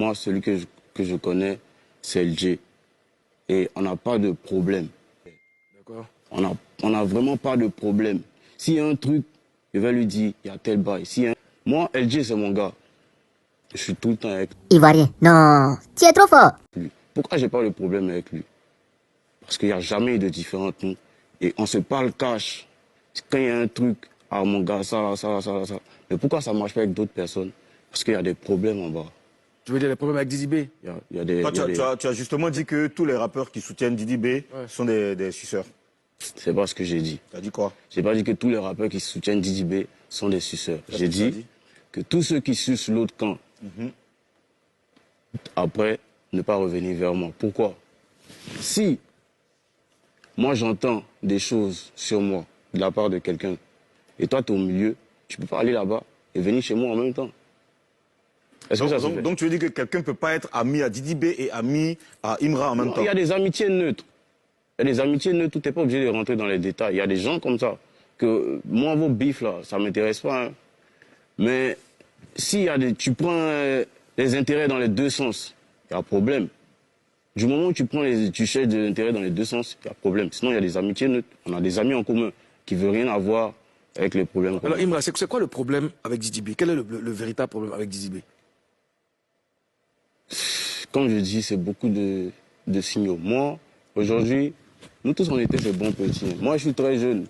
Moi, celui que je connais, c'est LG. Et on n'a pas de problème. D'accord. On a vraiment pas de problème. S'il y a un truc, je vais lui dire, il y a tel bail. Moi, LG, c'est mon gars. Je suis tout le temps avec Ivoirien, non, tu es trop fort. lui. Pourquoi j'ai pas de problème avec lui? Parce qu'il n'y a jamais eu de différent entre nous. Et on se parle cash. Quand il y a un truc, ah mon gars, ça. Mais pourquoi ça ne marche pas avec d'autres personnes? Parce qu'il y a des problèmes en bas. Tu veux dire les problèmes avec Dizzy B? Il y a des, Tu as justement dit que tous les rappeurs qui soutiennent Didi B sont des suceurs. C'est pas ce que j'ai dit. Tu as dit quoi? J'ai pas dit que tous les rappeurs qui soutiennent Didi B sont des suceurs. J'ai dit que tous ceux qui sucent l'autre camp, après, ne pas revenir vers moi. Pourquoi? Si moi j'entends des choses sur moi de la part de quelqu'un, et toi tu es au milieu, tu peux pas aller là-bas et venir chez moi en même temps. Est-ce que ça se fait? Donc tu veux dire que quelqu'un ne peut pas être ami à Didi B et ami à Imra en même temps? Il y a des amitiés neutres. Il y a des amitiés neutres, tu n'es pas obligé de rentrer dans les détails. Il y a des gens comme ça, que moi, vos bifs là, ça ne m'intéresse pas. Hein. Mais si tu prends les intérêts dans les deux sens, il y a problème. Du moment où tu cherches des intérêts dans les deux sens, il y a problème. Sinon, il y a des amitiés neutres. On a des amis en commun qui ne veulent rien avoir avec les problèmes. Alors Imra, c'est quoi le problème avec Dizzy B? Quel est le véritable problème avec Dizzy B? Comme je dis, c'est beaucoup de signaux. Moi, aujourd'hui, nous tous, on était des bons petits. Moi, je suis très jeune.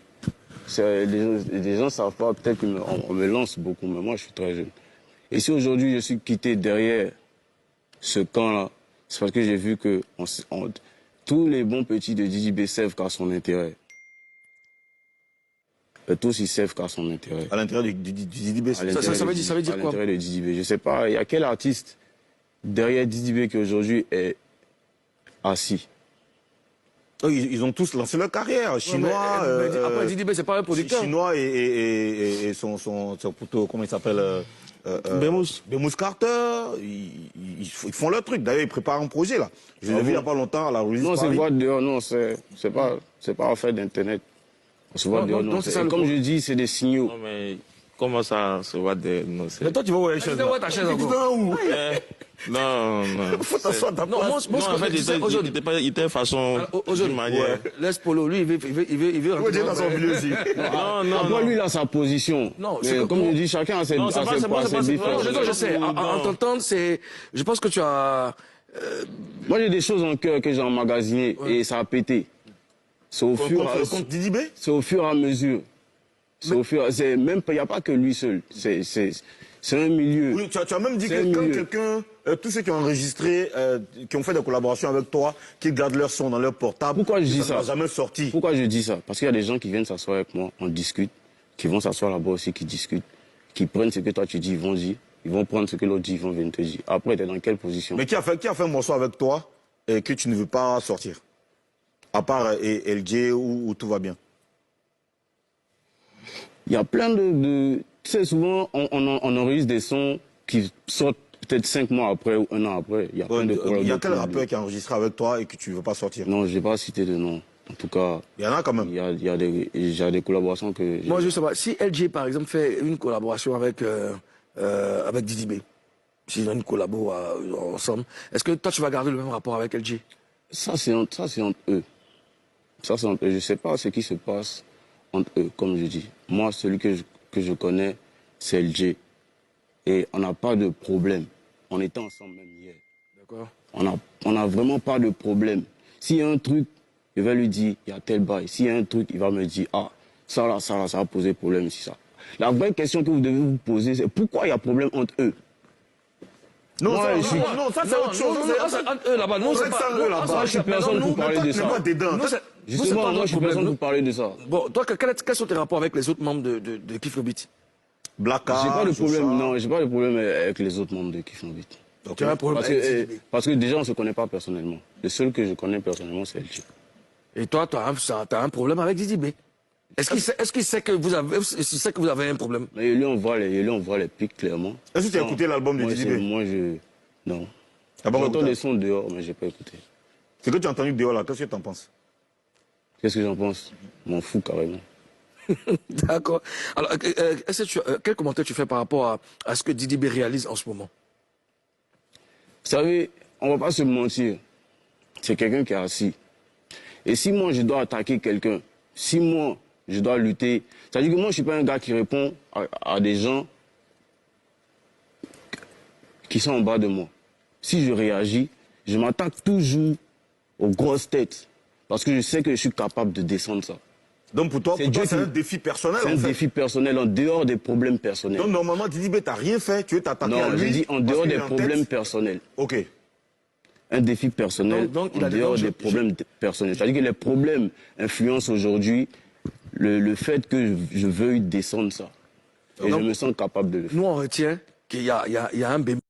Les gens ne savent pas, peut-être qu'on me lance beaucoup, mais moi, je suis très jeune. Et si aujourd'hui, je suis quitté derrière ce camp-là, c'est parce que j'ai vu que tous les bons petits de Dizzy B servent qu'à son intérêt. Et tous, ils servent qu'à son intérêt. À l'intérieur du Didi B, ça veut dire quoi? À l'intérieur de Dizzy B. Je ne sais pas, il y a quel artiste derrière Dizzy B qui aujourd'hui est assis? Ils ont tous lancé leur carrière. Chinois. Après Dizzy B, c'est pas un producteur. Chinois et son poteau, comment il s'appelle? Bemous Carter. Ils font leur truc. D'ailleurs, ils préparent un projet là. Je l'ai vu il n'y a pas longtemps à la release. Non, c'est voir dehors, non, c'est pas affaire d'internet. On se voit dehors, non. Comme je dis, c'est des signaux. Non, mais comment ça se voit de... Non, mais toi, tu vas voir les choses. Tu vois ta chaise encore. Non. Faut t'asseoir ta place. Non, en fait, il était façon... Aujourd'hui, laisse Polo, lui, il veut rentrer dans son milieu aussi. Non. Après, lui, il a sa position. Non, mais comme je dis, chacun a ses différences. Je sais. En t'entendant, je pense que tu as... Moi, j'ai des choses en cœur que j'ai emmagasinées et ça a pété. C'est au fur et à mesure. Il n'y a pas que lui seul. C'est un milieu. Oui, tu as même dit que quand quelqu'un, tous ceux qui ont enregistré, qui ont fait des collaborations avec toi, qui gardent leur son dans leur portable, pourquoi je dis ça? Ça n'a jamais sorti. Pourquoi je dis ça? Parce qu'il y a des gens qui viennent s'asseoir avec moi, on discute, qui vont s'asseoir là-bas aussi, qui discutent, qui prennent ce que toi tu dis, ils vont dire, ils vont prendre ce que l'autre dit, ils vont venir te dire. Après, tu es dans quelle position? Mais qui a fait un morceau avec toi et que tu ne veux pas sortir? À part LG où tout va bien. Il y a plein tu sais, souvent, on enregistre des sons qui sortent peut-être 5 mois après ou 1 an après. Il y a quel rappeur qui a enregistré avec toi et que tu ne veux pas sortir? Non, je n'ai pas cité de nom. En tout cas... Il y en a quand même. Il y a des collaborations que... Moi, je sais pas. Si LG, par exemple, fait une collaboration avec Dizzy B, s'ils ont une collabo ensemble, est-ce que toi, tu vas garder le même rapport avec LG? Ça, c'est entre eux. Ça, c'est entre eux. Je ne sais pas ce qui se passe entre eux, comme je dis. Moi, celui que je connais, c'est LG. Et on n'a pas de problème. On était ensemble même hier. D'accord. On n'a vraiment pas de problème. S'il y a un truc, je vais lui dire, il y a tel bail. S'il y a un truc, il va me dire, ah, ça va poser problème ici, ça. La vraie question que vous devez vous poser, c'est pourquoi il y a problème entre eux? Non, ça c'est autre chose. Eux là-bas, non, c'est pas eux là-bas. Moi, je suis personne pour parler de ça. Justement, moi, je suis personne pour parler de ça. Bon, toi, quels sont tes rapports avec les autres membres de Kiff No Beat? Blacka, j'ai pas de problème, non, j'ai pas de problème avec les autres membres de Kiff No Beat. Tu as un problème parce que déjà, on se connaît pas personnellement. Le seul que je connais personnellement, c'est LG. Et toi, tu as un problème avec Dizzy B? Est-ce qu'il sait que vous avez un problème? Mais lui, on voit les pics clairement. Est-ce que tu as écouté l'album de Dizzy B? Moi, non. J'entends des sons dehors, mais j'ai pas écouté. Ce que tu as entendu dehors là, qu'est-ce que tu en penses? Qu'est-ce que j'en pense? M'en fous carrément. D'accord. Alors, quel commentaire tu fais par rapport à ce que Dizzy B réalise en ce moment? savez, on ne va pas se mentir. C'est quelqu'un qui est assis. Et si moi, je dois attaquer quelqu'un, si moi, je dois lutter, c'est-à-dire que moi, je ne suis pas un gars qui répond à des gens qui sont en bas de moi. Si je réagis, je m'attaque toujours aux grosses têtes. Parce que je sais que je suis capable de descendre ça. Donc pour toi, c'est un défi personnel, C'est un défi personnel, en dehors des problèmes personnels. Donc normalement, Didi B, t'as rien fait, tu veux t'attaquer à lui. Non, j'ai dit en dehors des problèmes personnels. Ok. Un défi personnel, donc, en dehors des problèmes personnels. C'est-à-dire que les problèmes influencent aujourd'hui le fait que je veuille descendre ça. Et donc, je me sens capable de le faire. Nous, on retient qu'il y a un bébé.